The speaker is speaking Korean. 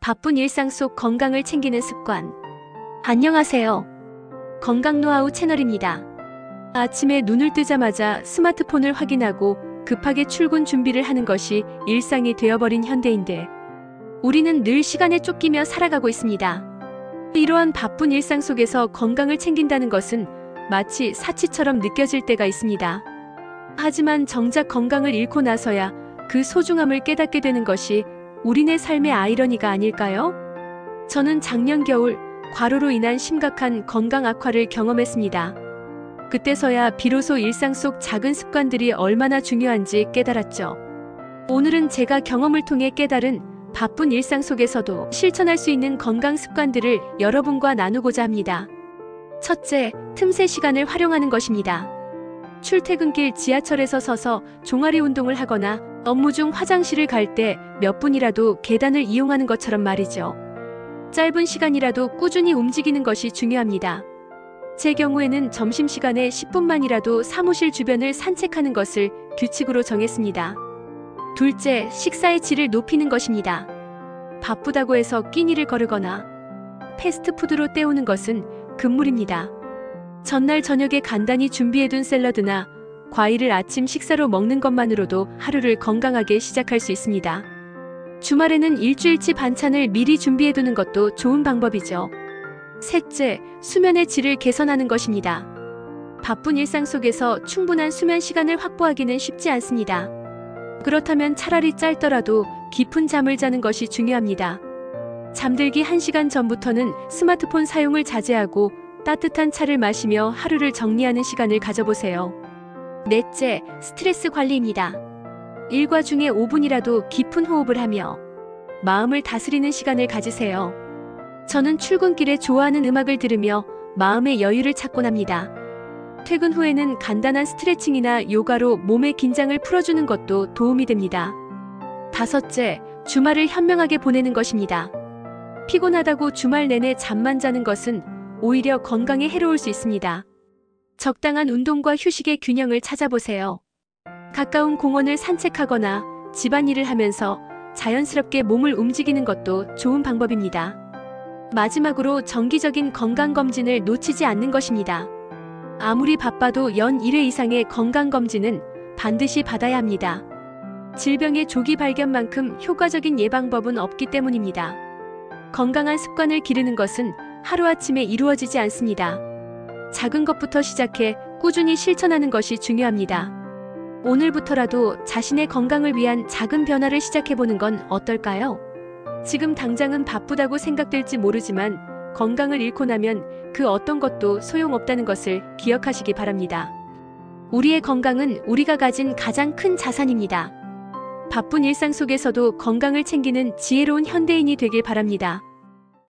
바쁜 일상 속 건강을 챙기는 습관. 안녕하세요. 건강 노하우 채널입니다. 아침에 눈을 뜨자마자 스마트폰을 확인하고 급하게 출근 준비를 하는 것이 일상이 되어버린 현대인들. 우리는 늘 시간에 쫓기며 살아가고 있습니다. 이러한 바쁜 일상 속에서 건강을 챙긴다는 것은 마치 사치처럼 느껴질 때가 있습니다. 하지만 정작 건강을 잃고 나서야 그 소중함을 깨닫게 되는 것이 우리네 삶의 아이러니가 아닐까요? 저는 작년 겨울 과로로 인한 심각한 건강 악화를 경험했습니다. 그때서야 비로소 일상 속 작은 습관들이 얼마나 중요한지 깨달았죠. 오늘은 제가 경험을 통해 깨달은 바쁜 일상 속에서도 실천할 수 있는 건강 습관들을 여러분과 나누고자 합니다. 첫째, 틈새 시간을 활용하는 것입니다. 출퇴근길 지하철에서 서서 종아리 운동을 하거나 업무 중 화장실을 갈 때 몇 분이라도 계단을 이용하는 것처럼 말이죠. 짧은 시간이라도 꾸준히 움직이는 것이 중요합니다. 제 경우에는 점심시간에 10분만이라도 사무실 주변을 산책하는 것을 규칙으로 정했습니다. 둘째, 식사의 질을 높이는 것입니다. 바쁘다고 해서 끼니를 거르거나 패스트푸드로 때우는 것은 금물입니다. 전날 저녁에 간단히 준비해둔 샐러드나 과일을 아침 식사로 먹는 것만으로도 하루를 건강하게 시작할 수 있습니다. 주말에는 일주일치 반찬을 미리 준비해두는 것도 좋은 방법이죠. 셋째, 수면의 질을 개선하는 것입니다. 바쁜 일상 속에서 충분한 수면 시간을 확보하기는 쉽지 않습니다. 그렇다면 차라리 짧더라도 깊은 잠을 자는 것이 중요합니다. 잠들기 1시간 전부터는 스마트폰 사용을 자제하고 따뜻한 차를 마시며 하루를 정리하는 시간을 가져보세요. 넷째, 스트레스 관리입니다. 일과 중에 5분이라도 깊은 호흡을 하며 마음을 다스리는 시간을 가지세요. 저는 출근길에 좋아하는 음악을 들으며 마음의 여유를 찾곤 합니다. 퇴근 후에는 간단한 스트레칭이나 요가로 몸의 긴장을 풀어주는 것도 도움이 됩니다. 다섯째, 주말을 현명하게 보내는 것입니다. 피곤하다고 주말 내내 잠만 자는 것은 오히려 건강에 해로울 수 있습니다. 적당한 운동과 휴식의 균형을 찾아보세요. 가까운 공원을 산책하거나 집안일을 하면서 자연스럽게 몸을 움직이는 것도 좋은 방법입니다. 마지막으로 정기적인 건강검진을 놓치지 않는 것입니다. 아무리 바빠도 연 1회 이상의 건강검진은 반드시 받아야 합니다. 질병의 조기 발견만큼 효과적인 예방법은 없기 때문입니다. 건강한 습관을 기르는 것은 하루아침에 이루어지지 않습니다. 작은 것부터 시작해 꾸준히 실천하는 것이 중요합니다. 오늘부터라도 자신의 건강을 위한 작은 변화를 시작해보는 건 어떨까요? 지금 당장은 바쁘다고 생각될지 모르지만 건강을 잃고 나면 그 어떤 것도 소용없다는 것을 기억하시기 바랍니다. 우리의 건강은 우리가 가진 가장 큰 자산입니다. 바쁜 일상 속에서도 건강을 챙기는 지혜로운 현대인이 되길 바랍니다.